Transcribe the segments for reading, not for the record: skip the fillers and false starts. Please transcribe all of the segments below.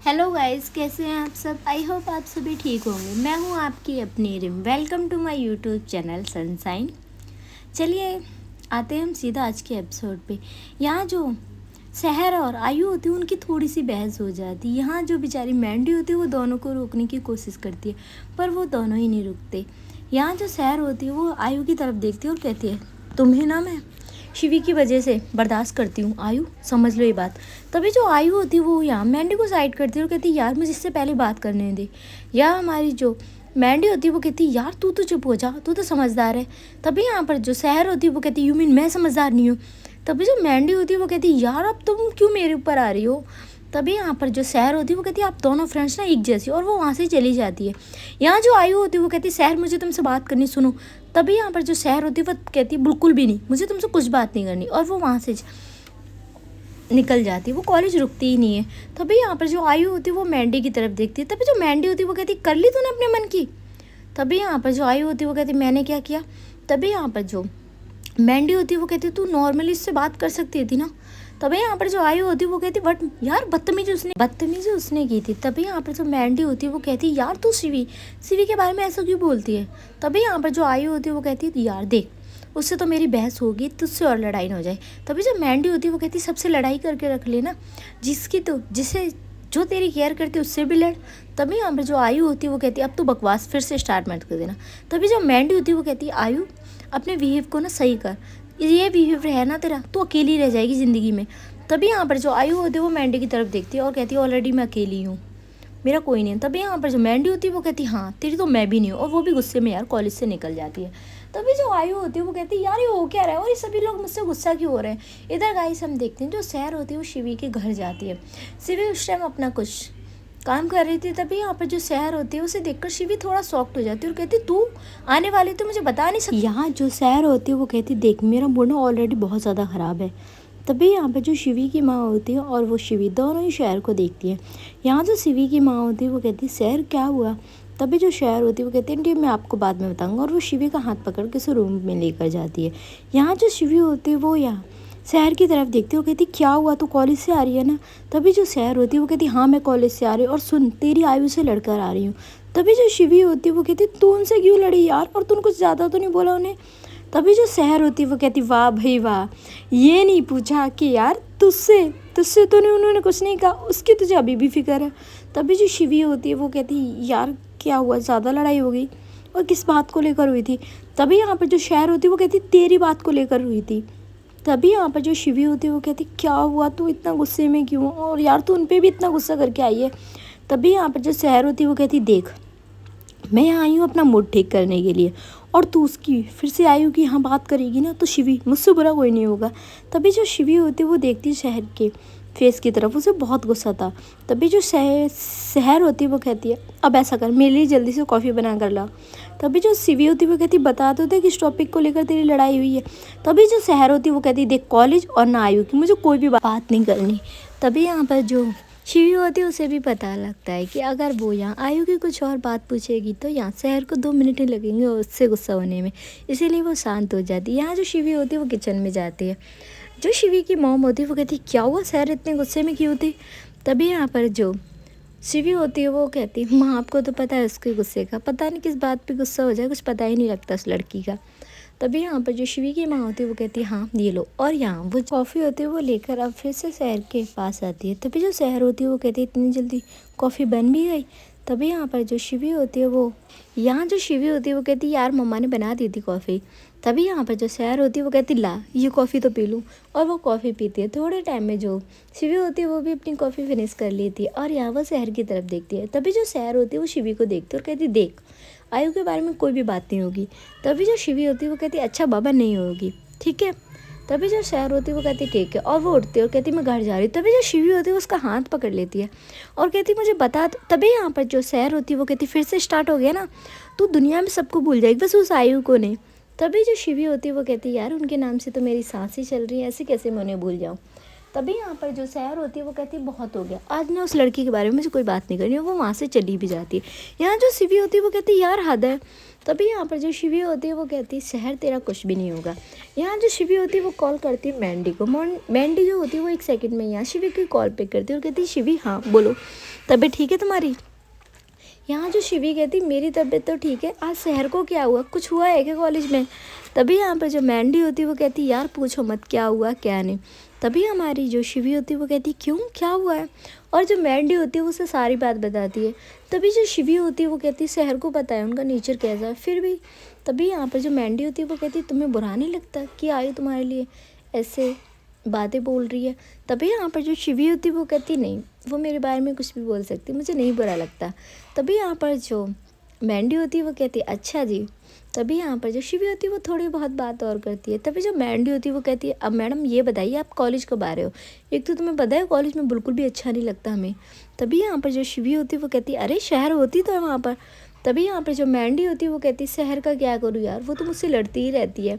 Hello guys, कैसे हैं आप सब। आई होप आप सभी ठीक होंगे। मैं हूं आपकी अपनी Reem. Welcome to my YouTube channel Sunshine. चलिए आते हैं हम सीधा आज के एपिसोड पे। यहाँ जो शहर और आयु होती है उनकी थोड़ी सी बहस हो जाती है। यहाँ जो बेचारी मैंडी होती है वो दोनों को रोकने की कोशिश करती है, पर वो दोनों ही नहीं रुकते। यहाँ जो शहर होती है वो आयु की तरफ देखती है और कहती है, तुम्हें ना मैं शिवी की वजह से बर्दाश्त करती हूँ आयु, समझ लो ये बात। तभी जो आयु होती है वो यहाँ मैंडी को साइड करती है और कहती है, यार मुझे इससे पहले बात करने दे। या हमारी जो मैंडी होती है वो कहती है, यार तू तो चुप हो जा, तू तो समझदार है। तभी यहाँ पर जो शहर होती है वो कहती है, यू मीन मैं समझदार नहीं हूँ। तभी जो मैंडी होती है वो कहती है, यार अब तुम क्यों मेरे ऊपर आ रही हो। तभी यहाँ पर जो शहर होती है वो कहती है, आप दोनों फ्रेंड्स ना एक जैसी, और वो वहाँ से चली जाती है। यहाँ जो आयु होती है वो कहती है, शहर मुझे तुमसे बात करनी, सुनो। तभी यहाँ पर जो शहर होती है वो कहती है, बिल्कुल भी नहीं, मुझे तुमसे कुछ बात नहीं करनी, और वो वहाँ से निकल जाती है। वो कॉलेज रुकती ही नहीं है। तभी यहाँ पर जो आयु होती है वो मैंडी की तरफ देखती है। तभी जो मैंडी होती है वो कहती है, कर ली तूने अपने मन की। तभी यहाँ पर जो आयु होती है वो कहती है, मैंने क्या किया। तभी यहाँ पर जो मैंडी होती है वो कहती है, तू नॉर्मली इससे बात कर सकती थी ना। तभी यहाँ पर जो आयु होती है वो कहती है, बट यार बदतमीजी उसने की थी। तभी यहाँ पर जो मैंडी होती है वो कहती है, यार तू शिवी के बारे में ऐसा क्यों बोलती है। तभी यहाँ पर जो आयु होती है वो कहती है, यार देख, उससे तो मेरी बहस होगी, तुझसे और लड़ाई ना हो जाए। तभी जो मैंडी होती है वो कहती है, सबसे लड़ाई करके रख लेना, जिसे जो तेरी केयर करती है उससे भी लड़। तभी यहाँ पर जो आयु होती है वो कहती है, अब तू बकवास फिर से स्टार्ट मत कर देना। तभी जो मैंडी होती है वो कहती है, आयु अपने बिहेव को ना सही कर, ये बिहेव है ना तेरा, तू अकेली रह जाएगी ज़िंदगी में। तभी यहाँ पर जो आयु होती है वो मैंडी की तरफ देखती है और कहती है, ऑलरेडी मैं अकेली हूँ, मेरा कोई नहीं है। तभी यहाँ पर जो मैंडी होती है वो कहती है, हाँ तेरी तो मैं भी नहीं हूँ, और वो भी गुस्से में यार कॉलेज से निकल जाती है। तभी जो आयु होती है वो कहती है, यार ये हो क्या रहा है, और ये सभी लोग मुझसे गुस्सा क्यों हो रहे हैं। इधर गाइस हम देखते हैं जो शहर होती है वो शिवी के घर जाती है। शिवी उस टाइम अपना कुछ काम कर रही थी। तभी यहाँ पर जो शहर होती है उसे देखकर शिवी थोड़ा शॉक्ड हो जाती है और कहती, तू आने वाली तो मुझे बता नहीं सकती। यहाँ जो शहर होती है वो कहती, देख मेरा मूड ना ऑलरेडी बहुत ज़्यादा ख़राब है। तभी यहाँ पर जो शिवी की माँ होती है और वो शिवी दोनों ही शहर को देखती है। यहाँ जो शिवी की माँ होती है वो कहती है, शहर क्या हुआ। तभी जो शहर होती है वो कहती है, आंटी मैं आपको बाद में बताऊंगा, और वो शिवी का हाथ पकड़ के उसे रूम में लेकर जाती है। यहाँ जो शिवी होती है वो यहाँ शहर की तरफ देखती है, वो कहती, क्या हुआ, तू कॉलेज से आ रही है ना। तभी जो शहर होती है वो कहती, हाँ मैं कॉलेज से आ रही हूँ, और सुन तेरी आयु से लड़कर आ रही हूँ। तभी जो शिवी होती है वो कहती, तू उनसे क्यों लड़ी यार, और तूने कुछ ज़्यादा तो नहीं बोला उन्हें। तभी जो शहर होती है वो कहती, वाह भाई वाह, ये नहीं पूछा कि यार तुझसे तुझसे तो नहीं, उन्होंने कुछ नहीं कहा, उसकी तुझे अभी भी फिक्र है। तभी जो शिवी होती है वो कहती, यार क्या हुआ, ज़्यादा लड़ाई हो गई, और किस बात को लेकर हुई थी। तभी यहाँ पर जो शहर होती है वो कहती, तेरी बात को लेकर हुई थी। तभी यहाँ पर जो शिवी होती है वो कहती, क्या हुआ, तू इतना गुस्से में क्यों, और यार तू उन पर भी इतना गुस्सा करके आई है। तभी यहाँ पर जो शहर होती है वो कहती, देख मैं यहाँ आई हूँ अपना मूड ठीक करने के लिए, और तू उसकी फिर से आई हूँ कि यहाँ बात करेगी ना तो शिवी मुझसे बुरा कोई नहीं होगा। तभी जो शिवी होती है वो देखती है शहर के फेस की तरफ, उसे बहुत गुस्सा था। तभी जो शहर होती है वो कहती है, अब ऐसा कर मेरे लिए जल्दी से कॉफ़ी बना कर ला। तभी जो शिवी होती है वो कहती, बता तो दे किस टॉपिक को लेकर तेरी लड़ाई हुई है। तभी जो शहर होती है वो कहती, देख कॉलेज और ना आयु की मुझे कोई भी बात नहीं करनी। तभी यहाँ पर जो शिवी होती है उसे भी पता लगता है कि अगर वो यहाँ आयु की कुछ और बात पूछेगी तो यहाँ शहर को 2 मिनट ही लगेंगे उससे गुस्सा होने में, इसीलिए वो शांत हो जाती है। यहाँ जो शिवी होती है वो किचन में जाती है। जो शिवी की मॉम होती है वो कहती है, क्या हुआ शहर इतने गुस्से में क्यों थी। तभी यहाँ पर जो शिवी होती है वो कहती है, माँ आपको तो पता है उसके गुस्से का, पता नहीं किस बात पे गुस्सा हो जाए, कुछ पता ही नहीं लगता उस लड़की का। तभी यहाँ पर जो शिवी की माँ होती है वो कहती है, हाँ ये लो, और यहाँ वो कॉफ़ी होती है वो लेकर अब फिर से शहर के पास आती है। तभी जो शहर होती है वो कहती है, इतनी जल्दी कॉफ़ी बन भी गई। तभी यहाँ पर जो शिवी होती है वो कहती है, यार मम्मा ने बना दी थी कॉफ़ी। तभी यहाँ पर जो शहर होती है वो कहती, ला ये कॉफ़ी तो पी लूँ, और वो कॉफ़ी पीती है। थोड़े टाइम में जो शिवी होती है वो भी अपनी कॉफ़ी फिनिश कर लेती है, और यहाँ वो शहर की तरफ देखती है। तभी जो शहर होती है वो शिवी को देखती है और कहती, देख आयु के बारे में कोई भी बात नहीं होगी। तभी जो शिवी होती है वो कहती है, अच्छा बाबा नहीं होगी, ठीक है। तभी जो शहर होती है वो कहती है, ठीक है, और वो उठती है और कहती है, मैं घर जा रही हूँ। तभी जो शिवी होती है उसका हाथ पकड़ लेती है और कहती है, मुझे बता। तभी यहाँ पर जो शहर होती है वो कहती है, फिर से स्टार्ट हो गया ना, तू दुनिया में सबको भूल जाएगी, बस उस आयु को नहीं। तभी जो शिवी होती है वो कहती है, यार उनके नाम से तो मेरी सांस ही चल रही है, ऐसे कैसे मैं उन्हें भूल जाऊँ। तभी यहाँ पर जो शहर होती है वो कहती है, बहुत हो गया, आज ना उस लड़की के बारे में मुझे कोई बात नहीं करनी है, वो वहाँ से चली भी जाती है। यहाँ जो शिवी होती है वो कहती है, यार हद है, तभी यहाँ पर जो शिवी होती है वो कहती है शहर तेरा कुछ भी नहीं होगा। यहाँ जो शिवी होती है वो कॉल करती है मैंडी को। मैंडी जो होती है वो 1 सेकंड में यहाँ शिवी की कॉल पिक करती है और कहती है शिवी हाँ बोलो, तबीयत ठीक है तुम्हारी। यहाँ जो शिवी कहती मेरी तबीयत तो ठीक है, आज शहर को क्या हुआ, कुछ हुआ है क्या कॉलेज में। तभी यहाँ पर जो मैंडी होती है वो कहती यार पूछो मत क्या हुआ क्या नहीं। तभी हमारी जो शिवी होती है वो कहती क्यों क्या हुआ है, और जो मैंडी होती है वो उसे सारी बात बताती है। तभी जो शिवी होती है वो कहती शहर को पता है उनका नेचर कैसा है फिर भी। तभी यहाँ पर जो मैंडी होती है वो कहती तुम्हें बुरा नहीं लगता कि आई तुम्हारे लिए ऐसे बातें बोल रही है। तभी यहाँ पर जो शिवी होती है वो कहती नहीं, वो मेरे बारे में कुछ भी बोल सकती, मुझे नहीं बुरा लगता। तभी यहाँ पर जो मैंडी होती है वो कहती अच्छा जी। तभी यहाँ पर जो शिवी होती है वो थोड़ी बहुत बात और करती है। तभी जो मैंडी होती है वो कहती है अब मैडम ये बताइए आप कॉलेज कब आ रहे हो, एक तो तुम्हें पता है कॉलेज में बिल्कुल भी अच्छा नहीं लगता हमें। तभी यहाँ पर जो शिवी होती है वो कहती है अरे शहर होती तो है वहाँ पर। तभी यहाँ पर जो मैंडी होती है वो कहती है शहर का क्या करूँ यार, वो तो मुझसे लड़ती ही रहती है।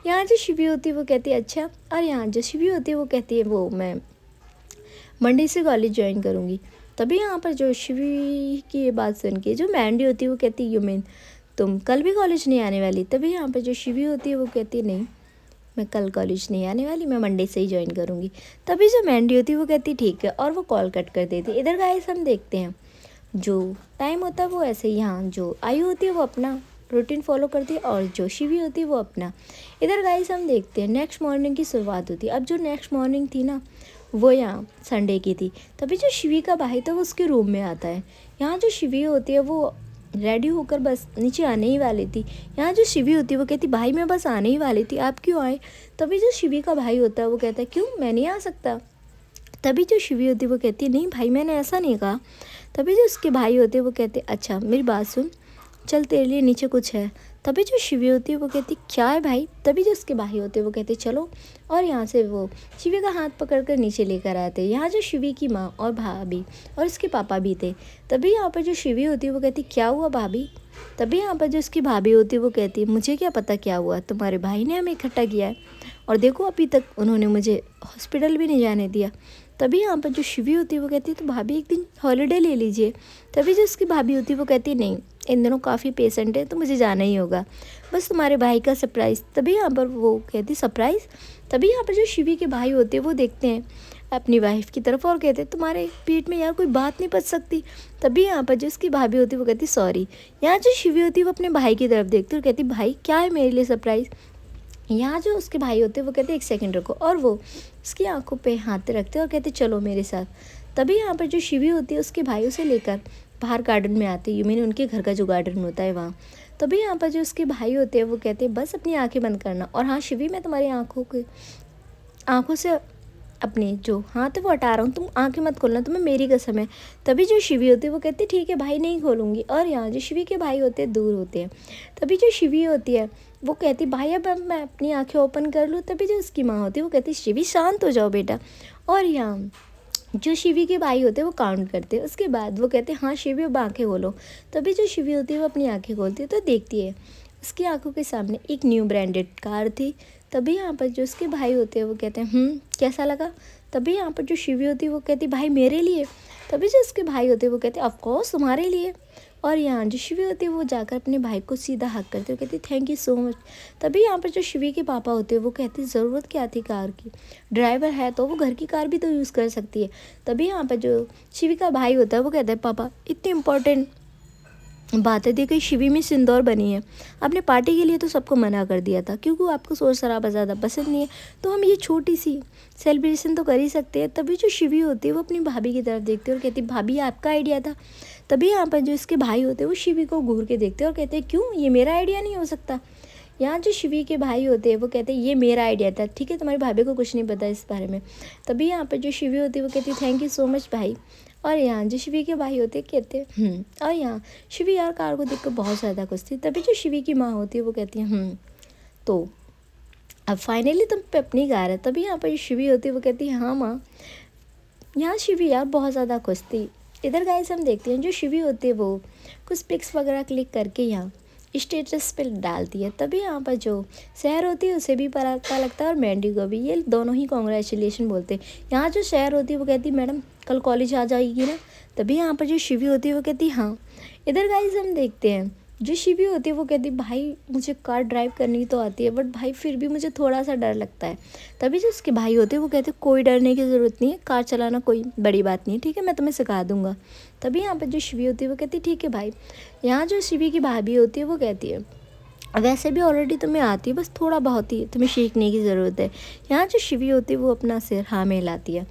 यहाँ जो शिवी होती है वो कहती है अच्छा, और यहाँ जो शिवी होती है वो कहती है वो मैं मंडे से कॉलेज ज्वाइन करूँगी। तभी यहाँ पर जो शिवी की ये बात सुन के जो मैंडी होती है वो कहती है यू मीन तुम कल भी कॉलेज नहीं आने वाली। तभी यहाँ पर जो शिवी होती है वो कहती है नहीं मैं कल कॉलेज नहीं आने वाली, मैं मंडे से ही ज्वाइन करूँगी। तभी जो मैंडी होती है वो कहती ठीक है और वो कॉल कट कर देती है। इधर गाइस हम देखते हैं जो टाइम होता है वो ऐसे ही, यहाँ जो आयु होती है वो अपना रूटीन फॉलो करती है और जो शिवी होती है वो अपना। इधर गाइस हम देखते हैं नेक्स्ट मॉर्निंग की शुरुआत होती है। अब जो नेक्स्ट मॉर्निंग थी ना वो यहाँ संडे की थी। तभी जो शिवी का भाई था वो उसके रूम में आता है। यहाँ जो शिवी होती है वो रेडी होकर बस नीचे आने ही वाली थी। यहाँ जो शिवी होती है वो कहती भाई मैं बस आने ही वाली थी, आप क्यों आए। तभी जो शिवी का भाई होता है वो कहता है क्यों मैं नहीं आ सकता। तभी जो शिवी होती है वो कहती है नहीं भाई मैंने ऐसा नहीं कहा। तभी जो उसके भाई होते हैं वो कहते अच्छा मेरी बात सुन, चल तेरे लिए नीचे कुछ है। तभी जो शिवी होती है वो कहती क्या है भाई। तभी जो उसके भाई होते हैं वो कहते चलो, और यहाँ से वो शिवी का हाथ पकड़कर नीचे लेकर आते। यहाँ जो शिवी की माँ और भाभी और उसके पापा भी थे। तभी यहाँ पर जो शिवी होती है वो कहती क्या हुआ भाभी। तभी यहाँ पर जो उसकी भाभी होती है वो कहती मुझे क्या पता क्या हुआ, तुम्हारे भाई ने हमें इकट्ठा किया है और देखो अभी तक उन्होंने मुझे हॉस्पिटल भी नहीं जाने दिया। तभी यहाँ पर जो शिवी होती है वो कहती है तो भाभी एक दिन हॉलीडे ले लीजिए। तभी जो उसकी भाभी होती है वो कहती नहीं इन दिनों काफ़ी पेशेंट है तो मुझे जाना ही होगा, बस तुम्हारे भाई का सरप्राइज़। तभी यहाँ पर वो कहती सरप्राइज़। तभी यहाँ पर जो शिवी के भाई होते हैं वो देखते हैं अपनी वाइफ की तरफ और कहते हैं तुम्हारे पेट में यार कोई बात नहीं पच सकती। तभी यहाँ पर जो उसकी भाभी होती है वो कहती सॉरी। यहाँ जो शिवी होती है वो अपने भाई की तरफ देखती है और कहती भाई क्या है मेरे लिए सरप्राइज़। यहाँ जो उसके भाई होते हैं वो कहते 1 सेकंड रुको, और वो उसकी आंखों पे हाथ रखते हैं और कहते चलो मेरे साथ। तभी यहाँ पर जो शिवी होती है उसके भाई उसे लेकर बाहर गार्डन में आते हैं, मैंने उनके घर का जो गार्डन होता है वहाँ। तभी यहाँ पर जो उसके भाई होते हैं वो कहते हैं बस अपनी आंखें बंद करना, और हाँ शिवी मैं तुम्हारी आंखों से अपने जो हाथ है वो हटा रहा हूँ, तुम आंखें मत खोलना, तुम्हें मेरी कसम है। तभी जो शिवी होती है वो कहती ठीक है भाई नहीं खोलूँगी, और यहाँ जो शिवी के भाई होते हैं दूर होते हैं। तभी जो शिवी होती है वो कहती भाई अब मैं अपनी आंखें ओपन कर लूँ। तभी जो उसकी माँ होती है वो कहती शिवी शांत हो जाओ बेटा, और यहाँ जो शिवी के भाई होते हैं वो काउंट करते हैं। उसके बाद वो कहते हैं हाँ शिवी अब आँखें खोलो। तभी जो शिवी होती है वो अपनी आंखें खोलती है तो देखती है उसकी आंखों के सामने एक न्यू ब्रांडेड कार थी। तभी यहाँ पर जो उसके भाई होते हैं वो कहते हैं कैसा लगा। तभी यहाँ पर जो शिवी होती है वो कहती भाई मेरे लिए। तभी जो उसके भाई होते हैं वो कहते हैं ऑफकोर्स तुम्हारे लिए, और यहाँ जो शिवी होती है वो जाकर अपने भाई को सीधा हक करते हैं, कहती थैंक यू सो मच। तभी यहाँ पर जो शिवी के पापा होते हैं वो कहते ज़रूरत क्या थी कार की, ड्राइवर है तो वो घर की कार भी तो यूज़ कर सकती है। तभी यहाँ पर जो शिवी का भाई होता है वो कहता है पापा इतनी इम्पोर्टेंट बात है, देखिए शिवी में सिंदूर बनी है, आपने पार्टी के लिए तो सबको मना कर दिया था क्योंकि आपको शोर शराबा ज़्यादा पसंद नहीं है, तो हम ये छोटी सी सेलिब्रेशन तो कर ही सकते हैं। तभी जो शिवी होती है वो अपनी भाभी की तरफ देखती है और कहती भाभी आपका आइडिया था। तभी यहाँ पर जो इसके भाई होते हैं वो शिवी को घूर के देखते हैं और कहते हैं क्यों ये मेरा आइडिया नहीं हो सकता। यहाँ जो शिवी के भाई होते हैं वो कहते हैं ये मेरा आइडिया था, ठीक है तुम्हारी भाभी को कुछ नहीं पता इस बारे में। तभी यहाँ पर जो शिवी होती है वो कहती है थैंक यू सो मच भाई, और यहाँ जो शिवी के भाई होते कहते हैं और यहाँ शिवी यार कार को देखकर बहुत ज़्यादा खुश थी। तभी जो शिवी की माँ होती है वो कहती है तो अब फाइनली तुम पे अपनी कार है। तभी यहाँ पर शिवी होती है वो कहती है हाँ माँ। यहाँ शिवी यार बहुत ज़्यादा खुश थी। इधर गाइस हम देखते हैं जो शिवी होती है वो कुछ पिक्स वगैरह क्लिक करके यहाँ स्टेटस पे डालती है। तभी यहाँ पर जो शहर होती है उसे भी पता लगता है और मैंडी को भी, ये दोनों ही कॉन्ग्रेचुलेशन बोलते हैं। यहाँ जो शहर होती है वो कहती है मैडम कल कॉलेज आ जाएगी ना। तभी यहाँ पर जो शिवी होती है वो कहती है हाँ। इधर गाइस हम देखते हैं जो शिवी होती है वो कहती भाई मुझे कार ड्राइव करनी तो आती है, बट भाई फिर भी मुझे थोड़ा सा डर लगता है। तभी जो उसके भाई होते हैं वो कहते कोई डरने की ज़रूरत नहीं है, कार चलाना कोई बड़ी बात नहीं है, ठीक है मैं तुम्हें सिखा दूंगा। तभी यहाँ पर जो शिवी होती है वो कहती ठीक है भाई। यहाँ जो शिवी की भाभी होती है वो कहती है वैसे भी ऑलरेडी तुम्हें आती है, बस थोड़ा बहुत ही तुम्हें सीखने की ज़रूरत है। यहाँ जो शिवी होती है वो अपना सिर हाँ में हिलाती है।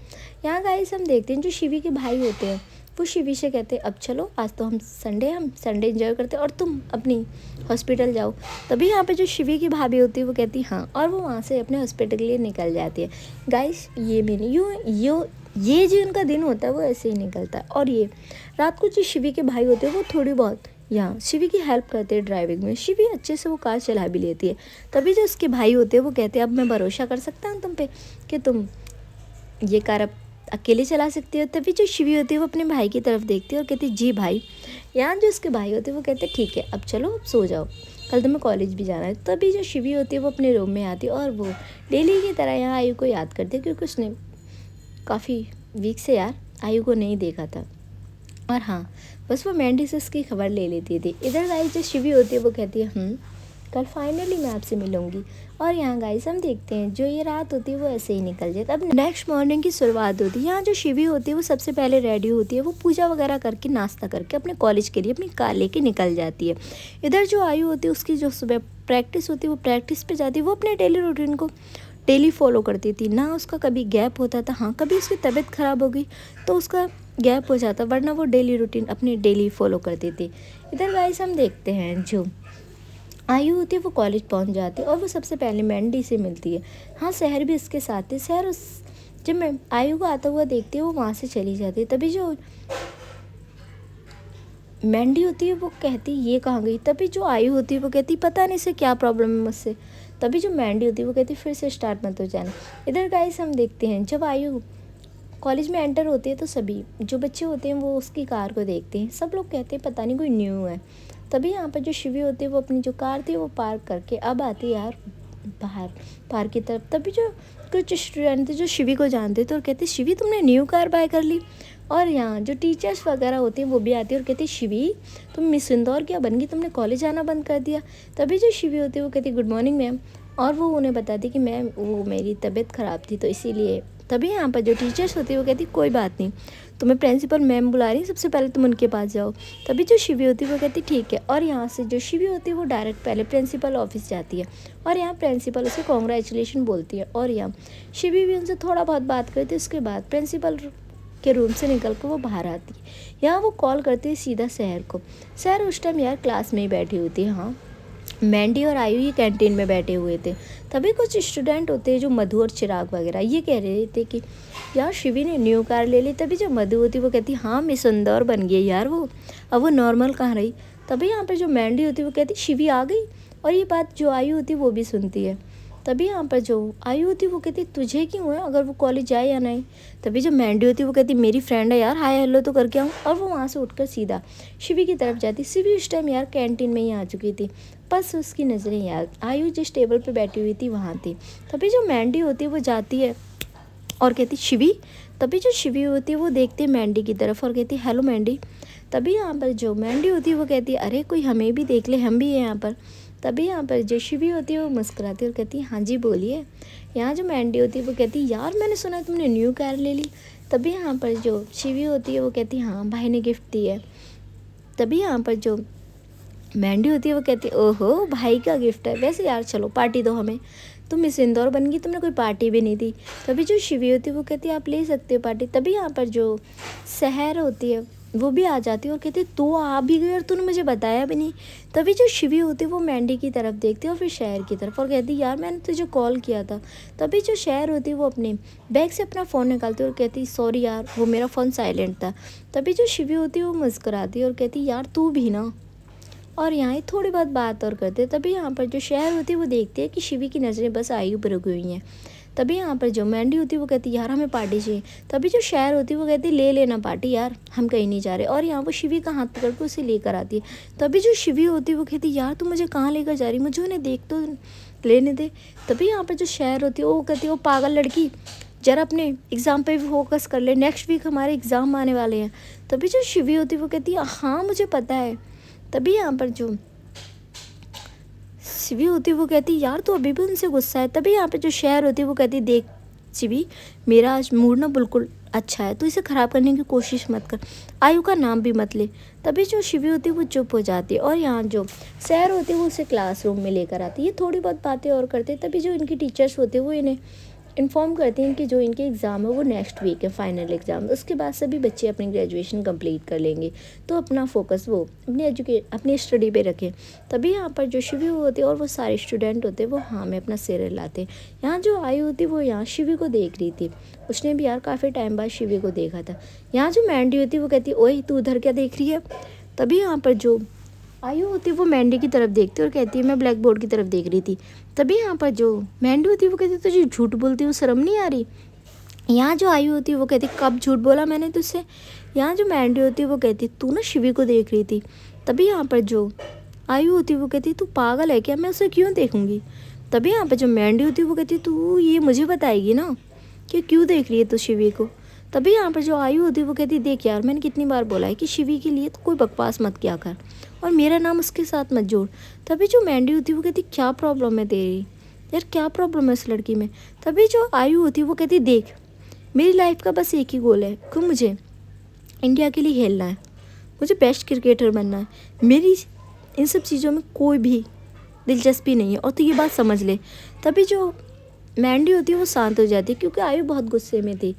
यहाँ गाइस हम देखते हैं जो शिवी के भाई होते हैं वो शिवी से कहते हैं अब चलो आज तो हम संडे एंजॉय करते हैं और तुम अपनी हॉस्पिटल जाओ। तभी यहाँ पे जो शिवी की भाभी होती है वो कहती हाँ, और वो वहाँ से अपने हॉस्पिटल के लिए निकल जाती है। गाइस ये भी नहीं ये जो उनका दिन होता है वो ऐसे ही निकलता है। और ये रात को जो शिवी के भाई होते हैं वो थोड़ी बहुत यहाँ शिवी की हेल्प करते हैं ड्राइविंग में। शिवी अच्छे से वो कार चला भी लेती है। तभी जो उसके भाई होते हैं वो कहते हैं अब मैं भरोसा कर सकता हूँ तुम पे कि तुम ये कार अब अकेले चला सकती हो। तभी जो शिवी होती है वो अपने भाई की तरफ देखती है और कहती है जी भाई। यहाँ जो उसके भाई होते हैं वो कहते हैं ठीक है अब चलो अब सो जाओ, कल तुम्हें कॉलेज भी जाना है। तभी जो शिवी होती है वो अपने रूम में आती है और वो डेली की तरह यहाँ आयु को याद करती है, क्योंकि उसने काफ़ी वीक से यार आयु को नहीं देखा था। और हाँ, बस वो मैंडी से उसकी खबर ले लेती थी। इधर गाइस जो शिवी होती है वो कहती है कल फाइनली मैं आपसे मिलूंगी। और यहाँ गाइस हम देखते हैं जो ये रात होती है वो ऐसे ही निकल जाती है। अब नेक्स्ट मॉर्निंग की शुरुआत होती है। यहाँ जो शिवी होती है वो सबसे पहले रेडी होती है, वो पूजा वगैरह करके नाश्ता करके अपने कॉलेज के लिए अपनी कार लेके निकल जाती है। इधर जो आयु होती है उसकी जो सुबह प्रैक्टिस होती है वो प्रैक्टिस पे जाती है। वो अपने डेली रूटीन को डेली फॉलो करती थी, ना उसका कभी गैप होता था। हाँ, कभी उसकी तबीयत ख़राब हो गई तो उसका गैप हो जाता, वरना वो डेली रूटीन अपनी डेली फॉलो करती थी। इधर गाइस हम देखते हैं जो आयु होती है वो कॉलेज पहुंच जाती है और वो सबसे पहले मैंडी से मिलती है। हाँ, शहर भी उसके साथ है। शहर उस जब मैं आयु को आता हुआ देखती है वो वहाँ से चली जाती है। तभी जो मैंडी होती है वो कहती ये कहाँ गई। तभी जो आयु होती है वो कहती पता नहीं इसे क्या प्रॉब्लम है मुझसे। तभी जो मैंडी होती है वो कहती फिर से स्टार्ट मत हो जाना। इधर गाइस हम देखते हैं जब आयु कॉलेज में एंटर होती है तो सभी जो बच्चे होते हैं वो उसकी कार को देखते हैं। सब लोग कहते हैं पता नहीं कोई न्यू है। तभी यहाँ पर जो शिवी होती है वो अपनी जो कार थी वो पार्क करके अब आती है यार बाहर पार्क की तरफ। तभी जो कुछ स्टूडेंट थे जो शिवी को जानते थे और कहते शिवी तुमने न्यू कार बाय कर ली। और यहाँ जो टीचर्स वगैरह होती हैं वो भी आती है और कहती शिवी तुम मिस इंदौर क्या बन गई, तुमने कॉलेज आना बंद कर दिया। तभी जो शिवी होती है वो कहती गुड मॉर्निंग मैम, और वो उन्हें बताती कि मैम वो मेरी तबीयत ख़राब थी तो इसीलिए। तभी यहाँ पर जो टीचर्स होती है वो कहती कोई बात नहीं, तुम्हें प्रिंसिपल मैम बुला रही, सबसे पहले तुम उनके पास जाओ। तभी जो शिवी होती है वो कहती ठीक है। और यहाँ से जो शिवी होती है वो डायरेक्ट पहले प्रिंसिपल ऑफिस जाती है और यहाँ प्रिंसिपल उसे कॉन्ग्रेचुलेशन बोलती है। और यहाँ शिवी भी उनसे थोड़ा बहुत बात करती है। उसके बाद प्रिंसिपल के रूम से निकल कर वो बाहर आती है। यहाँ वो कॉल करती है सीधा शहर को। शहर उस टाइम यार क्लास में ही बैठी होती है। हाँ, मैंडी और आयु ये कैंटीन में बैठे हुए थे। तभी कुछ स्टूडेंट होते हैं जो मधु और चिराग वगैरह ये कह रहे थे कि यार शिवी ने न्यू कार ले ली। तभी जो मधु होती वो कहती हाँ मिस इंदौर बन गई यार वो, अब वो नॉर्मल कहाँ रही। तभी यहाँ पर जो मैंडी होती वो कहती शिवी आ गई। और ये बात जो आयु होती वो भी सुनती है। तभी यहाँ पर जो आयु होती वो कहती तुझे क्यों है अगर वो कॉलेज जाए या नहीं। तभी जो मैंडी होती वो कहती मेरी फ्रेंड है यार, हाय हेलो तो करके आऊँ। और वो वहाँ से उठकर सीधा शिवी की तरफ जाती। शिवी उस टाइम यार कैंटीन में ही आ चुकी थी, बस उसकी नज़रें यार आयु जिस टेबल पे बैठी हुई थी वहाँ थी। तभी जो मैंडी होती है वो जाती है और कहती शिवी। तभी जो शिवी होती है वो देखती है मैंडी की तरफ और कहती हेलो मैंडी। तभी यहाँ पर जो मैंडी होती है वो कहती है अरे कोई हमें भी देख ले, हम भी हैं यहाँ पर। तभी यहाँ पर जो शिवी होती है वो मुस्कुराती है और कहती है हाँ जी बोलिए। यहाँ जो मैंडी होती है वो कहती है यार मैंने सुना तुमने न्यू कार ले ली। तभी यहाँ पर जो शिवी होती है वो कहती है हाँ भाई ने गिफ्ट दी है। तभी यहाँ पर जो मैंडी होती है वो कहती है ओहो भाई का गिफ्ट है, वैसे यार चलो पार्टी दो हमें, तुम मिस इंदौर बन गई, तुमने कोई पार्टी भी नहीं दी। तभी जो शिवी होती है वो कहती है आप ले सकते हो पार्टी। तभी यहाँ पर जो शहर होती है वो भी आ जाती है और कहती है तू आ भी गई और तूने मुझे बताया भी नहीं। तभी जो शिवी होती है वो मैंडी की तरफ देखती है और फिर शहर की तरफ और कहती है यार मैंने तुझे कॉल किया था। तभी जो शहर होती है वो अपने बैग से अपना फ़ोन निकालती है और कहती सॉरी यार वो मेरा फ़ोन साइलेंट था। तभी जो शिवी होती है वो मुस्कुराती है और कहती यार तू भी ना। और यहाँ ही थोड़ी बहुत बात और करते। तभी यहाँ पर जो शहर होती है वो देखती है कि शिवी की नज़रें बस आयु पर रुकी हुई हैं। तभी यहाँ पर जो मैंडी होती है वो कहती है यार हमें पार्टी चाहिए। तभी जो शहर होती है वो कहती है ले लेना पार्टी यार, हम कहीं नहीं जा रहे। और यहाँ वो शिवी का हाथ पकड़ के उसे लेकर आती है। तभी जो शिवी होती है वो कहती है यार तू मुझे कहाँ लेकर जा रही, मुझे उन्हें देख तो लेने दे। तभी यहाँ पर जो शहर होती है वो कहती है वो पागल लड़की जरा अपने एग्ज़ाम पे भी फोकस कर ले, नेक्स्ट वीक हमारे एग्ज़ाम आने वाले हैं। तभी जो शिवी होती है वो कहती है हाँ मुझे पता है। तभी यहाँ पर जो शिवी होती है वो कहती यार तू अभी भी उनसे गुस्सा है। तभी यहाँ पे जो शहर होती है वो कहती देख शिवी, मेरा आज मूड ना बिल्कुल अच्छा है, तो इसे ख़राब करने की कोशिश मत कर, आयु का नाम भी मत ले। तभी जो शिवी होती है वो चुप हो जाती है और यहाँ जो शहर होती है वो उसे क्लासरूम में लेकर आती है। ये थोड़ी बहुत बातें और करते हैं। तभी जो इनकी टीचर्स होते हैं वो इन्हें इन्फॉर्म करती हैं कि जो इनके एग्ज़ाम है वो नेक्स्ट वीक है, फाइनल एग्ज़ाम। उसके बाद सभी बच्चे अपनी ग्रेजुएशन कंप्लीट कर लेंगे, तो अपना फोकस वो अपनी स्टडी पे रखें। तभी यहाँ पर जो शिवी होती है और वो सारे स्टूडेंट होते हैं वो हाँ में अपना सिर हिलाते हैं। यहाँ जो आयु होती है वो यहाँ शिवी को देख रही थी, उसने भी यार काफ़ी टाइम बाद शिवी को देखा था। यहाँ जो मैंडी होती है वो कहती ओए तू उधर क्या देख रही है। तभी यहाँ पर जो आयु होती है वो मैंडी की तरफ देखती है और कहती है मैं ब्लैक बोर्ड की तरफ देख रही थी। तभी यहाँ पर जो मैंडी होती है वो कहती है तुझे झूठ बोलती हूँ, शर्म नहीं आ रही। यहाँ जो आयु होती है वो कहती कब झूठ बोला मैंने तुझसे। यहाँ जो मैंडी होती है वो कहती तू ना शिवी को देख रही थी। तभी यहाँ पर जो आयु होती है वो कहती तू पागल है क्या, मैं उसे क्यों देखूँगी। तभी यहाँ पर जो मैंडी होती है वो कहती तू ये मुझे बताएगी ना कि क्यों देख रही है तू शिवी को। तभी यहाँ पर जो आयु होती है वो कहती देख यार मैंने कितनी बार बोला है कि शिवी के लिए तो कोई बकवास मत किया कर और मेरा नाम उसके साथ मत जोड़। तभी जो मैंडी होती है वो कहती क्या प्रॉब्लम है तेरी यार, क्या प्रॉब्लम है इस लड़की में। तभी जो आयु होती है वो कहती देख मेरी लाइफ का बस एक ही गोल है कि मुझे इंडिया के लिए खेलना है, मुझे बेस्ट क्रिकेटर बनना है, मेरी इन सब चीज़ों में कोई भी दिलचस्पी नहीं है और तो ये बात समझ ले। तभी जो मैंडी होती है वो शांत हो जाती है क्योंकि आयु बहुत गुस्से में थी।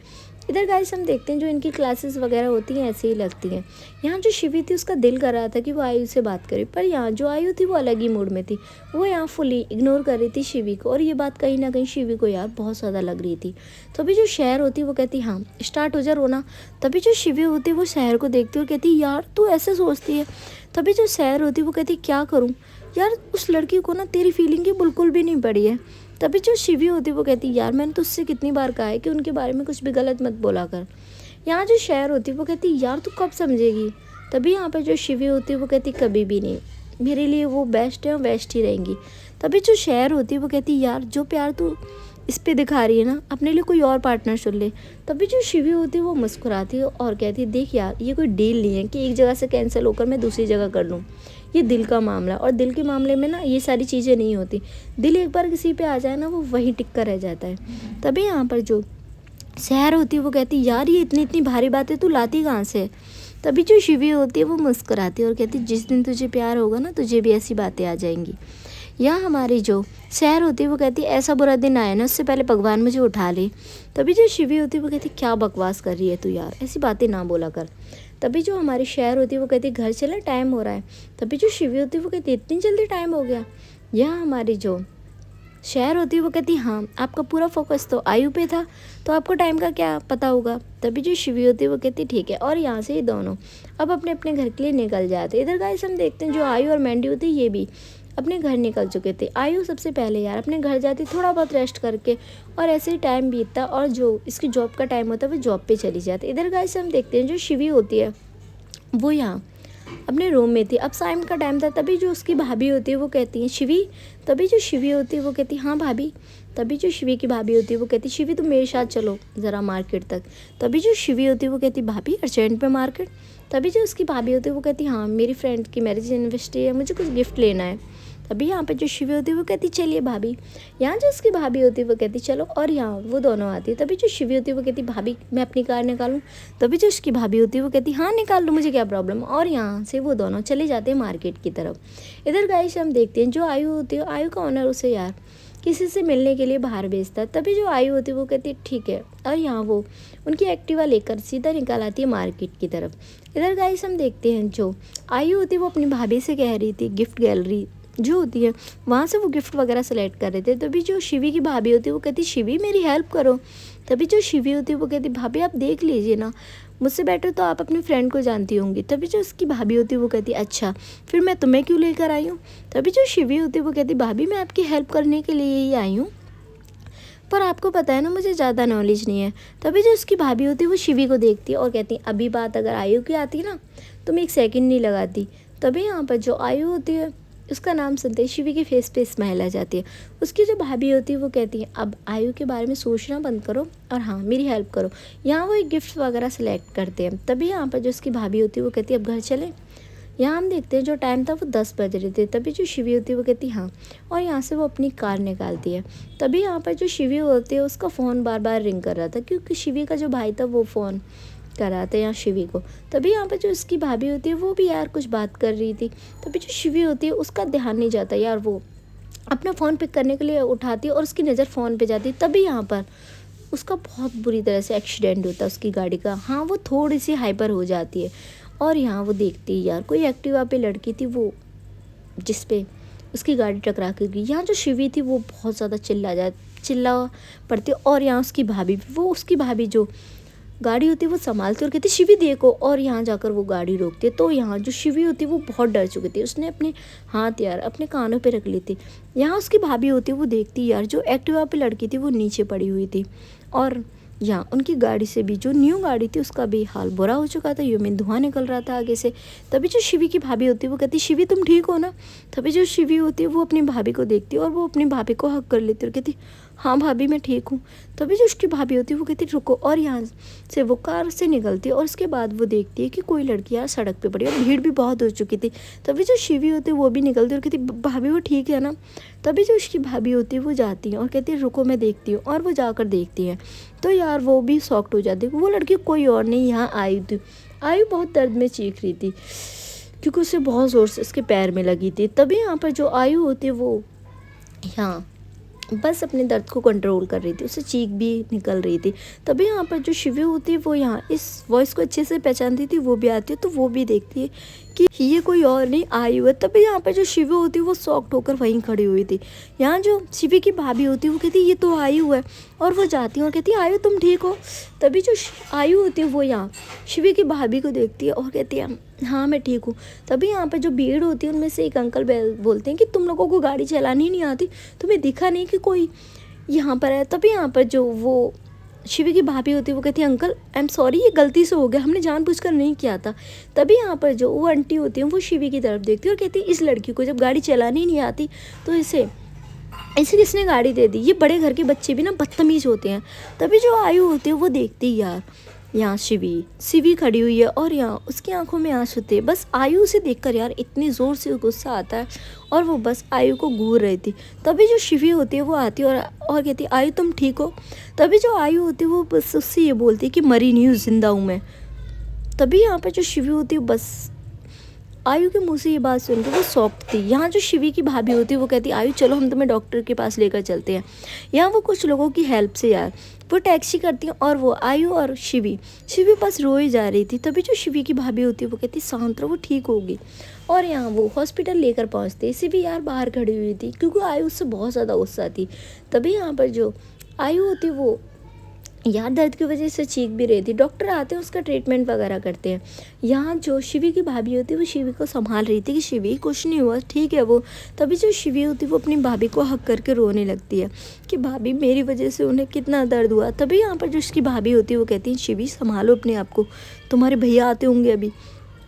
इधर गाइस हम देखते हैं जो इनकी क्लासेस वगैरह होती हैं ऐसे ही लगती हैं। यहाँ जो शिवी थी उसका दिल कर रहा था कि वो आयु से बात करे, पर यहाँ जो आयु थी वो अलग ही मूड में थी। वो यहाँ फुली इग्नोर कर रही थी शिवी को और ये बात कहीं ना कहीं शिवी को यार बहुत ज़्यादा लग रही थी। तो अभी जो शहर होती वो कहती हाँ स्टार्ट हो जा रोना। तभी जो शिवी होती वो शहर को देखती और कहती यार तू ऐसे सोचती है। तभी जो शहर होती वो कहती क्या करूँ यार, उस लड़की को ना तेरी फीलिंग की बिल्कुल भी नहीं पड़ी है। तभी जो शिवी होती वो कहती यार मैंने तो उससे कितनी बार कहा है कि उनके बारे में कुछ भी गलत मत बोला कर। यहाँ जो शहर होती वो कहती यार तू कब समझेगी। तभी यहाँ पर जो शिवी होती वो कहती कभी भी नहीं, मेरे लिए वो बेस्ट है और बेस्ट ही रहेंगी। तभी जो शहर होती वो कहती यार जो प्यार तू इस पे दिखा रही है ना, अपने लिए कोई और पार्टनर चुन ले। तभी जो शिवी होती है वो मुस्कुराती है और कहती है देख यार ये कोई डील नहीं है कि एक जगह से कैंसिल होकर मैं दूसरी जगह कर लूँ, ये दिल का मामला है और दिल के मामले में ना ये सारी चीज़ें नहीं होती। दिल एक बार किसी पे आ जाए ना वो वहीं टिक कर रह जाता है। तभी यहाँ पर जो शहर होती है वो कहती यार ये इतनी इतनी भारी बातें तू लाती कहाँ से। तभी जो शिवी होती है वो मुस्कुराती है और कहती जिस दिन तुझे प्यार होगा ना तुझे भी ऐसी बातें आ जाएंगी। यहाँ हमारी जो शहर होती है वो कहती ऐसा बुरा दिन आया ना उससे पहले भगवान मुझे उठा ले। तभी जो शिवी होती है वो कहती क्या बकवास कर रही है तू यार, ऐसी बातें ना बोला कर। तभी जो हमारी शहर होती है वो कहती घर चला टाइम हो रहा है। तभी जो शिवी होती है वो कहती इतनी जल्दी टाइम हो गया। यहाँ हमारी जो शहर होती है वो कहती हाँ आपका पूरा फोकस तो आयु पे था तो आपको टाइम का क्या पता होगा। तभी जो शिवी होती है वो कहती ठीक है और यहाँ से ये दोनों अब अपने अपने घर के लिए निकल जाते। इधर गाइस हम देखते हैं जो आयु और मैंडी होती है ये भी अपने घर निकल चुके थे। आयु सबसे पहले यार अपने घर जाती थोड़ा बहुत रेस्ट करके और ऐसे ही टाइम बीतता और जो इसकी जॉब का टाइम होता है वो जॉब पे चली जाती। इधर गाइस हम देखते हैं जो शिवी होती है वो यहाँ अपने रूम में थी, अब शाम का टाइम था। तभी जो उसकी भाभी होती है वो कहती है शिवी। तभी जो शिवी होती है वो कहती हाँ भाभी। तभी जो शिवी की भाभी होती है वो कहती शिवी तुम मेरे साथ चलो ज़रा मार्केट तक। तभी जो शिवी होती है वो कहती भाभी अर्जेंट पे मार्केट। तभी जो उसकी भाभी होती है वो कहती हाँ मेरी फ्रेंड की मैरिज एनिवर्सरी है, मुझे कुछ गिफ्ट लेना है। तभी यहाँ पे जो शिवी होती है वो कहती चलिए भाभी। यहाँ जो उसकी भाभी होती है वो कहती चलो और यहाँ वो दोनों आती है। तभी जो शिवी होती है वो कहती भाभी मैं अपनी कार निकालूँ। तभी जो उसकी भाभी होती है वो कहती हाँ निकाल लो मुझे क्या प्रॉब्लम। और यहाँ से वो दोनों चले जाते हैं मार्केट की तरफ। इधर गाइस हम देखते हैं जो आयु होती है आयु का ऑनर उसे यार किसी से मिलने के लिए बाहर भेजता है। तभी जो आयु होती है वो कहती है ठीक है और यहाँ वो उनकी एक्टिवा लेकर सीधा निकल आती है मार्केट की तरफ। इधर गाइस हम देखते हैं जो आयु होती है वो अपनी भाभी से कह रही थी गिफ्ट गैलरी जो होती है वहाँ से वो गिफ्ट वगैरह सेलेक्ट कर रहे थे। तभी जो शिवी की भाभी होती है वो कहती शिवी मेरी हेल्प करो। तभी जो शिवी होती है वो कहती भाभी आप देख लीजिए ना, मुझसे बेटर तो आप अपनी फ्रेंड को जानती होंगी। तभी जो उसकी भाभी होती है वो कहती अच्छा फिर मैं तुम्हें क्यों लेकर आई हूँ। तभी जो शिवी होती है वो कहती भाभी मैं आपकी हेल्प करने के लिए ही आई हूँ, पर आपको पता है ना मुझे ज़्यादा नॉलेज नहीं है। तभी जो उसकी भाभी होती है वो शिवी को देखती है और कहती है अभी बात अगर आयु की आती ना तुम एक सेकंड नहीं लगाती। तभी यहाँ पर जो आयु होती है उसका नाम सुनते ही शिवी के फेस पे स्माइल आ जाती है। उसकी जो भाभी होती है वो कहती है अब आयु के बारे में सोचना बंद करो और हाँ मेरी हेल्प करो। यहाँ वो एक गिफ्ट वगैरह सेलेक्ट करते हैं। तभी यहाँ पर जो उसकी भाभी होती है वो कहती है अब घर चलें। यहाँ हम देखते हैं जो टाइम था वो 10 बज रहे थे। तभी जो शिवी होती है वो कहती हाँ, और यहाँ से वो अपनी कार निकालती है। तभी यहाँ पर जो शिवी होती है उसका फ़ोन बार बार रिंग कर रहा था, क्योंकि शिवी का जो भाई था वो फ़ोन कर रहा था यहाँ शिवी को। तभी यहाँ पर जो उसकी भाभी होती है वो भी यार कुछ बात कर रही थी। तभी जो शिवी होती है उसका ध्यान नहीं जाता यार, वो अपना फ़ोन पिक करने के लिए उठाती है और उसकी नज़र फ़ोन पे जाती है। तभी यहाँ पर उसका बहुत बुरी तरह से एक्सीडेंट होता है उसकी गाड़ी का। हाँ, वो थोड़ी सी हाइपर हो जाती है और यहाँ वो देखती है यार कोई एक्टिवा पे लड़की थी वो, जिस पे उसकी गाड़ी टकरा कर गई। यहाँ जो शिवी थी वो बहुत ज़्यादा चिल्ला पड़ती, और यहाँ उसकी भाभी उसकी भाभी जो गाड़ी होती है वो संभालती और कहती शिवी देखो, और यहाँ जाकर वो गाड़ी रोकती है। तो यहाँ जो शिवी होती है वो बहुत डर चुकी थी, उसने अपने हाथ यार अपने कानों पे रख ली थी। यहाँ उसकी भाभी होती है वो देखती यार जो एक्टिवा पे लड़की थी वो नीचे पड़ी हुई थी, और यहाँ उनकी गाड़ी से भी जो न्यू गाड़ी थी उसका भी हाल बुरा हो चुका था, यूं में धुआं निकल रहा था आगे से। तभी जो शिवी की भाभी होती है वो कहती शिवी तुम ठीक हो ना। तभी जो शिवी होती है वो अपनी भाभी को देखती है और वो अपनी भाभी को हक कर लेती है और कहती हाँ भाभी मैं ठीक हूँ। तभी जो उसकी भाभी होती है वो कहती रुको, और यहाँ से वो कार से निकलती है और उसके बाद वो देखती है कि कोई लड़की यार सड़क पे पड़ी और भीड़ भी बहुत हो चुकी थी। तभी जो शिवी होती है वो भी निकलती है और कहती भाभी वो ठीक है ना। तभी जो उसकी भाभी होती है वो जाती है और कहती है रुको मैं देखती हूँ, और वो जाकर देखती है तो यार वो भी शॉक्ड हो जाती है। वो लड़की कोई और नहीं यहाँ आयु थी। आयु बहुत दर्द में चीख रही थी क्योंकि उसे बहुत ज़ोर से उसके पैर में लगी थी। तभी यहाँ पर जो आयु होती है वो यहाँ बस अपने दर्द को कंट्रोल कर रही थी, उसे चीख भी निकल रही थी। तभी यहाँ पर जो शिवी होती है वो यहाँ इस वॉइस को अच्छे से पहचानती थी, वो भी आती है तो वो भी देखती है कि ये कोई और नहीं आयु है। तभी यहाँ पर जो शिवी होती है वो शॉक्ड होकर वहीं खड़ी हुई थी। यहाँ जो शिवी की भाभी होती है वो कहती है ये तो आयु है, और वो जाती है और कहती है आयु तुम ठीक हो। तभी जो आयु होती है वो यहाँ शिवी की भाभी को देखती है और कहती है हाँ मैं ठीक हूँ। तभी यहाँ पे जो भीड़ होती है उनमें से एक अंकल बोलते हैं कि तुम लोगों को गाड़ी चलानी नहीं आती, तुम्हें दिखा नहीं कि कोई यहाँ पर है। तभी यहाँ पर जो वो शिवी की भाभी होती है वो कहती है अंकल आई एम सॉरी, ये गलती से हो गया, हमने जानबूझकर नहीं किया था। तभी यहाँ पर जो वो आंटी होती है वो शिवी की तरफ देखती है और कहती है इस लड़की को जब गाड़ी चलानी नहीं आती तो इसे किसने गाड़ी दे दी, ये बड़े घर के बच्चे भी ना बदतमीज होते हैं। तभी जो आयु होती है वो देखती है यार यहाँ शिवी खड़ी हुई है और यहाँ उसकी आंखों में आंसू थे। बस आयु से देखकर यार इतनी ज़ोर से गुस्सा आता है और वो बस आयु को घूर रही थी। तभी जो शिवी होती है वो आती है और कहती है आयु तुम ठीक हो। तभी जो आयु होती है वो बस उससे ये बोलती है कि मरी नहीं हूँ, जिंदा हूँ मैं। तभी यहाँ पर जो शिवी होती है बस आयु के मुंह से ये बात सुनकर वो शॉक्ड थी। यहाँ जो शिवी की भाभी होती है वो कहती है आयु चलो हम तुम्हें डॉक्टर के पास लेकर चलते हैं। यहाँ वो कुछ लोगों की हेल्प से यार वो टैक्सी करती हैं और वो आयु और शिवी बस रोए जा रही थी। तभी जो शिवी की भाभी होती है वो कहती शांत रहो वो ठीक होगी, और यहाँ वो हॉस्पिटल लेकर पहुँचते। शिवी यार बाहर खड़ी हुई थी क्योंकि आयु उससे बहुत ज़्यादा गुस्सा थी। तभी यहाँ पर जो आयु होती वो यार दर्द की वजह से चीख भी रही थी। डॉक्टर आते हैं उसका ट्रीटमेंट वगैरह करते हैं। यहाँ जो शिवी की भाभी होती है वो शिवी को संभाल रही थी कि शिवी कुछ नहीं हुआ ठीक है वो। तभी जो शिवी होती है वो अपनी भाभी को हक करके रोने लगती है कि भाभी मेरी वजह से उन्हें कितना दर्द हुआ। तभी यहाँ पर जो उसकी भाभी होती है वो कहती है शिवी संभालो अपने आप को, तुम्हारे भैया आते होंगे अभी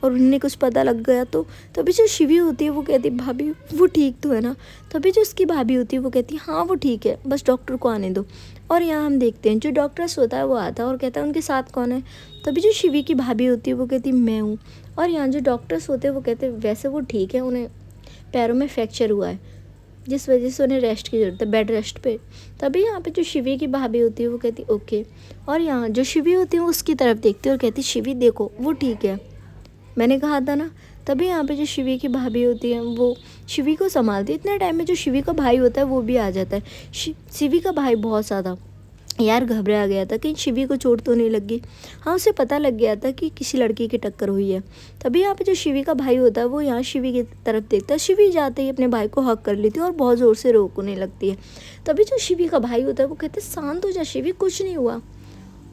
और उन्हें कुछ पता लग गया तो। तभी जो शिवी होती है वो कहती है भाभी वो ठीक तो है ना। तभी जो उसकी भाभी होती है वो कहती है हाँ वो ठीक है, बस डॉक्टर को आने दो। और यहाँ हम देखते हैं जो डॉक्टर्स होता है वो आता है और कहता है उनके साथ कौन है। तभी जो शिवी की भाभी होती है वो कहती है मैं हूँ। और यहाँ जो डॉक्टर्स होते हैं वो कहते हैं वैसे वो ठीक है, उन्हें पैरों में फ्रैक्चर हुआ है जिस वजह से उन्हें रेस्ट की ज़रूरत है, बेड रेस्ट पे। तभी यहाँ पे जो शिवी की भाभी होती है वो कहती है ओके। और यहाँ जो शिवी होती है वो उसकी तरफ देखती है और कहती है शिवी देखो वो ठीक है, मैंने कहा था ना। तभी यहाँ पे जो शिवी की भाभी होती है वो शिवी को संभालती है। इतने टाइम में जो शिवी का भाई होता है वो भी आ जाता है। शिवी का भाई बहुत ज़्यादा यार घबरा गया था कि शिवी को चोट तो नहीं लगी। हाँ उसे पता लग गया था कि किसी लड़की की टक्कर हुई है। तभी यहाँ पे जो शिवी का भाई होता है वो यहाँ शिवी की तरफ देखता है। शिवी जाते ही अपने भाई को हक कर लेती है और बहुत ज़ोर से रोकने लगती है। तभी जो शिवी का भाई होता है वो कहते हैं शांत हो जा शिवी, कुछ नहीं हुआ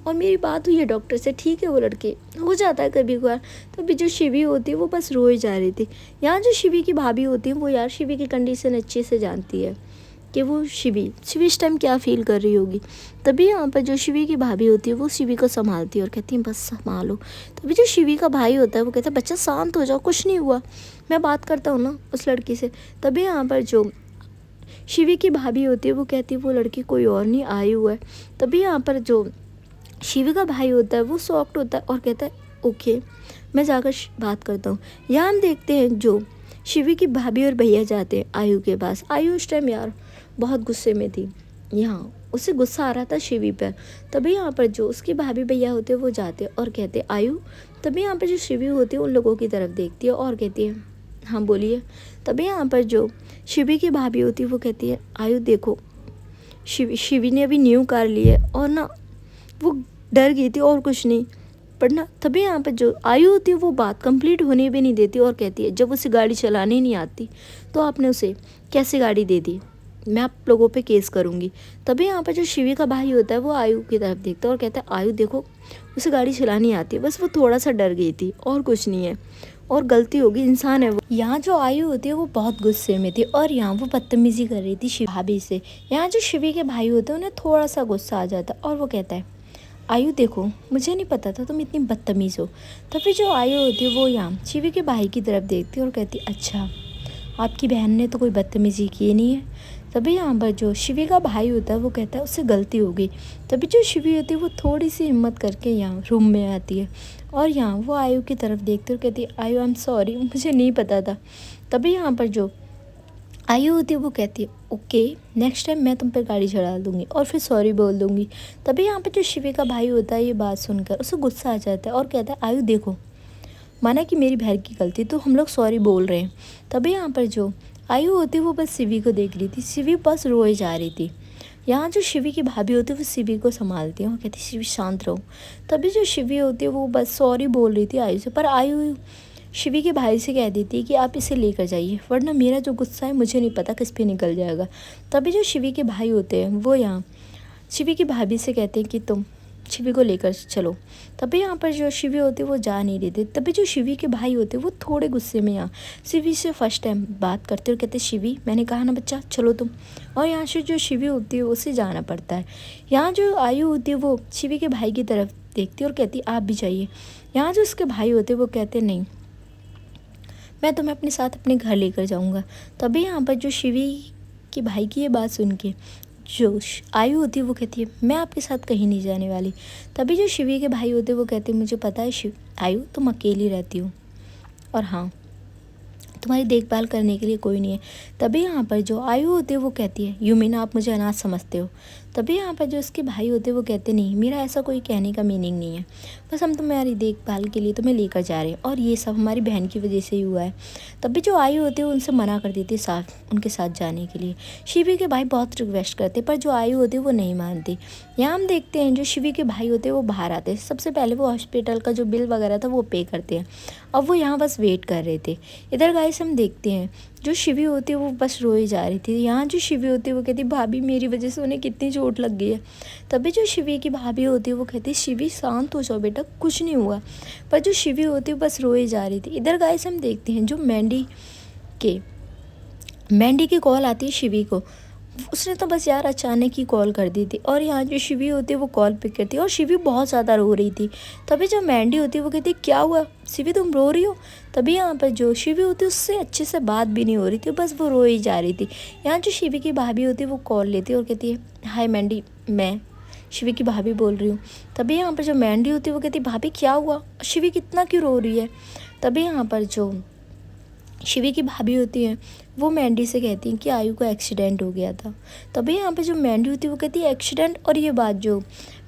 और मेरी बात हुई है डॉक्टर से, ठीक है वो लड़के हो जाता है कभी कभार। तभी जो शिवी होती है वो बस रोए जा रही थी। यहाँ जो शिवी की भाभी होती है वो यार शिवी की कंडीशन अच्छे से जानती है कि वो शिवी इस टाइम क्या फील कर रही होगी। तभी यहाँ पर जो शिवी की भाभी होती है वो शिवी को संभालती है और कहती है बस संभालो। तभी जो शिवी का भाई होता है वो कहता है बच्चा शांत हो जाओ, कुछ नहीं हुआ, मैं बात करता हूँ ना उस लड़की से। तभी यहाँ पर जो शिवी की भाभी होती है वो कहती है वो लड़की कोई और नहीं आयु है। तभी यहाँ पर जो शिवी का भाई होता है वो शॉक्ड होता है और कहता है ओके। मैं जाकर बात करता हूँ। यहाँ हम देखते हैं जो शिवी की भाभी और भैया जाते हैं आयु के पास। आयु उस टाइम यार बहुत गुस्से में थी, यहाँ उसे गुस्सा आ रहा था शिवी पर। तभी यहाँ पर जो उसकी भाभी भैया होते वो जाते और कहते आयु। तभी यहाँ पर जो शिवी होती है उन लोगों की तरफ देखती है और कहती है हाँ बोलिए। तभी यहाँ पर जो शिवी की भाभी होती है वो कहती है आयु देखो, शिवी ने अभी न्यू कार ली है और ना वो डर गई थी और कुछ नहीं, पर ना तभी यहाँ पर जो आयु होती है वो बात कंप्लीट होने भी नहीं देती और कहती है जब उसे गाड़ी चलानी नहीं आती तो आपने उसे कैसे गाड़ी दे दी, मैं आप लोगों पे केस करूँगी। तभी यहाँ पर जो शिवी का भाई होता है वो आयु की तरफ देखता है और कहता है आयु देखो, उसे गाड़ी चलानी आती है, बस वो थोड़ा सा डर गई थी और कुछ नहीं है और गलती होगी, इंसान है वो। यहाँ जो आयु होती है वो बहुत गुस्से में थी और यहाँ वो बदतमीजी कर रही थी भाभी से। यहाँ जो शिवी के भाई होते हैं उन्हें थोड़ा सा गुस्सा आ जाता है और वो कहता है आयु देखो, मुझे नहीं पता था तुम इतनी बदतमीज़ हो। तभी जो आयु होती है वो यहाँ शिवी के भाई की तरफ देखती है और कहती अच्छा, आपकी बहन ने तो कोई बदतमीज़ी की नहीं है। तभी यहाँ पर जो शिवी का भाई होता है वो कहता है उससे गलती हो गई। तभी जो शिवी होती है वो थोड़ी सी हिम्मत करके यहाँ रूम में आती है और यहाँ वो आयु की तरफ देखती है और कहती है आयु आई एम सॉरी, मुझे नहीं पता था। तभी यहाँ पर जो आयु होती है वो कहती है ओके, नेक्स्ट टाइम मैं तुम पर गाड़ी चढ़ा दूँगी और फिर सॉरी बोल दूँगी। तभी यहाँ पर जो शिवी का भाई होता है ये बात सुनकर उसे गुस्सा आ जाता है और कहता है आयु देखो, माना कि मेरी बहन की गलती तो हम लोग सॉरी बोल रहे हैं। तभी यहाँ पर जो आयु होती है वो बस शिवी को देख रही थी, शिवी बस रोए जा रही थी। यहाँ जो शिवी की भाभी होती है वो शिवी को संभालती है और कहती है शिवी शांत रहो। तभी जो शिवी होती है वो बस सॉरी बोल रही थी आयु से, पर आयु शिवी के भाई से कह देती है कि आप इसे लेकर जाइए, वरना मेरा जो गुस्सा है मुझे नहीं पता किस पे निकल जाएगा। तभी जो शिवी के भाई होते हैं वो यहाँ शिवी की भाभी से कहते हैं कि तुम शिवी को लेकर चलो। तभी यहाँ पर जो शिवी होती है वो जा नहीं रही थी। तभी जो शिवी के भाई होते हैं वो थोड़े गुस्से में यहाँ शिवी से फर्स्ट टाइम बात करते और कहते शिवी मैंने कहा ना बच्चा चलो तुम, और यहाँ से जो शिवी होती है उसे जाना पड़ता है। यहाँ जो आयु होती है वो शिवी के भाई की तरफ देखती है और कहती आप भी जाइए। यहाँ जो उसके भाई होते हैं वो कहते नहीं, मैं तुम्हें अपने साथ अपने घर लेकर जाऊँगा। तभी यहाँ पर जो शिवी के भाई की ये बात सुन के जो आयु होती है वो कहती है मैं आपके साथ कहीं नहीं जाने वाली। तभी जो शिवी के भाई होते हैं वो कहते हैं मुझे पता है आयु तुम अकेली रहती हो और हाँ तुम्हारी देखभाल करने के लिए कोई नहीं है। तभी यहाँ पर जो आयु होती है वो कहती है यू मीन आप मुझे अनाथ समझते हो। तभी यहाँ पर जो उसके भाई होते हैं वो कहते नहीं, मेरा ऐसा कोई कहने का मीनिंग नहीं है, बस हम तुम्हारी देखभाल के लिए तुम्हें लेकर जा रहे हैं और ये सब हमारी बहन की वजह से ही हुआ है। तभी जो आयु होती है उनसे मना कर देती है साथ उनके साथ जाने के लिए। शिवी के भाई बहुत रिक्वेस्ट करते पर जो आयु होती है वो नहीं मानती। यहाँ हम देखते हैं जो शिवी के भाई होते हैं वो बाहर आते हैं। सबसे पहले वो हॉस्पिटल का जो बिल वगैरह था वो पे करते हैं। अब वो यहाँ बस वेट कर रहे थे। इधर गाइस हम देखते हैं जो शिवी होती है वो बस रोई जा रही थी। यहाँ जो शिवी होती है वो कहती भाभी मेरी वजह से उन्हें कितनी चोट लग गई है। तभी जो शिवी की भाभी होती है वो कहती शिवी शांत हो जाओ बेटा, कुछ नहीं हुआ। पर जो शिवी होती है बस रोई जा रही थी। इधर गाइस हम देखते हैं जो मैंडी की कॉल आती है शिवी को। उसने तो बस यार अचानक ही कॉल कर दी थी और यहाँ जो शिवी होती है वो कॉल पिक करती है और शिवी बहुत ज़्यादा रो रही थी। तभी जो मैंडी होती है वो कहती है क्या हुआ शिवी तुम रो रही हो। तभी यहाँ पर जो शिवी होती है उससे अच्छे से बात भी नहीं हो रही थी, बस वो रोई जा रही थी। यहाँ जो शिवी की भाभी होती है वो कॉल लेती है और कहती है हाय मैंडी, मैं शिवी की भाभी बोल रही हूँ। तभी यहाँ पर जो मैंडी होती है वो कहती है भाभी क्या हुआ, शिवी कितना क्यों रो रही है। तभी यहाँ पर जो शिवी की भाभी होती है वो मैंडी से कहती हैं कि आयु को एक्सीडेंट हो गया था। तभी यहाँ पे जो मैंडी होती है वो कहती है एक्सीडेंट, और ये बात जो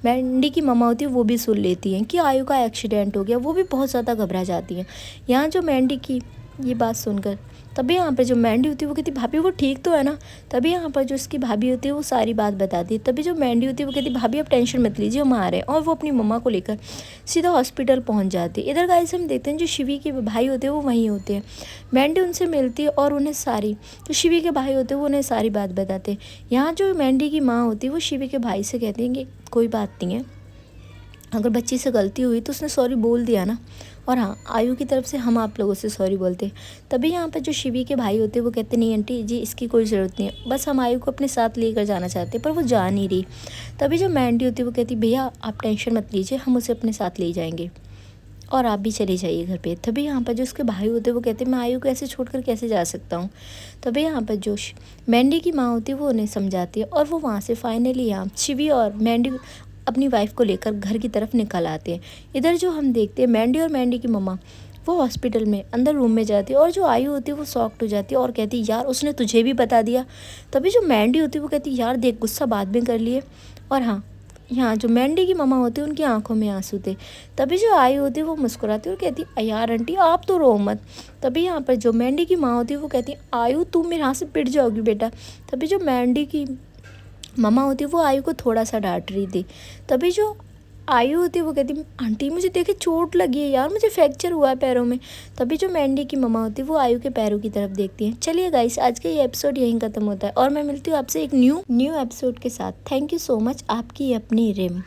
मैंडी की मम्मा होती है वो भी सुन लेती हैं कि आयु का एक्सीडेंट हो गया। वो भी बहुत ज़्यादा घबरा जाती हैं यहाँ जो मैंडी की ये बात सुनकर। तभी यहाँ पर जो मैंडी होती है वो कहती है भाभी वो ठीक तो है ना। तभी यहाँ पर जो उसकी भाभी होती है वो सारी बात बताती है। तभी जो मैंडी होती है वो कहती है भाभी आप टेंशन मत लीजिए हम आ रहे हैं, और वो अपनी मम्मा को लेकर सीधा हॉस्पिटल पहुँच जाती है। इधर गाइस हम देखते हैं जो शिवी के भाई होते हैं वो वहीं होते हैं। मैंडी उनसे मिलती है और उन्हें सारी जो शिवी के भाई होते हैं वो उन्हें सारी बात बताते हैं। यहाँ जो मैंडी की माँ होती है वो शिवी के भाई से कहती हैं कि कोई बात नहीं है, अगर बच्ची से गलती हुई तो उसने सॉरी बोल दिया ना, और हाँ आयु की तरफ से हम आप लोगों से सॉरी बोलते हैं। तभी यहाँ पर जो शिवी के भाई होते हैं वो कहते नहीं आंटी जी इसकी कोई ज़रूरत नहीं है, बस हम आयु को अपने साथ लेकर जाना चाहते हैं, पर वो जा नहीं रही। तभी जो मैंडी होती है वो कहती भैया आप टेंशन मत लीजिए, हम उसे अपने साथ ले जाएंगे और आप भी चले जाइए घर पे। तभी यहाँ पर जो उसके भाई होते हैं वो कहते हैं मैं आयु को ऐसे छोड़कर कैसे जा सकता हूँ। तभी यहाँ पर जो मैंडी की माँ होती है वो उन्हें समझाती है और वो वहाँ से फाइनली यहाँ शिवी और मैंडी अपनी वाइफ को लेकर घर की तरफ निकल आते हैं। इधर जो हम देखते हैं मैंडी और मैंडी की मम्मा वो हॉस्पिटल में अंदर रूम में जाती है और जो आयु होती है वो शॉक्ड हो जाती है और कहती है यार उसने तुझे भी बता दिया। तभी जो मैंडी होती है वो कहती है यार देख गुस्सा बाद में कर लिए। और हाँ, यहाँ जो मैंडी की मम्मा होती है उनकी आंखों में आंसू थे। तभी जो आयु होती है वो मुस्कुराती है और कहती है यार आंटी आप तो रो मत। तभी यहाँ पर जो मैंडी की माँ होती है वो कहती है आयु तुम मेरे हाथ से पिट जाओगी बेटा। तभी जो मैंडी की मम्मा होती है वो आयु को थोड़ा सा डांट रही थी। तभी जो आयु होती है वो कहती है आंटी मुझे देखे चोट लगी है यार, मुझे फ्रैक्चर हुआ है पैरों में। तभी जो मैंडी की मम्मा होती है वो आयु के पैरों की तरफ देखती है। चलिए गाइस, आज का ये एपिसोड यहीं खत्म होता है और मैं मिलती हूँ आपसे एक न्यू एपिसोड के साथ। थैंक यू सो मच, आपकी अपनी रिम।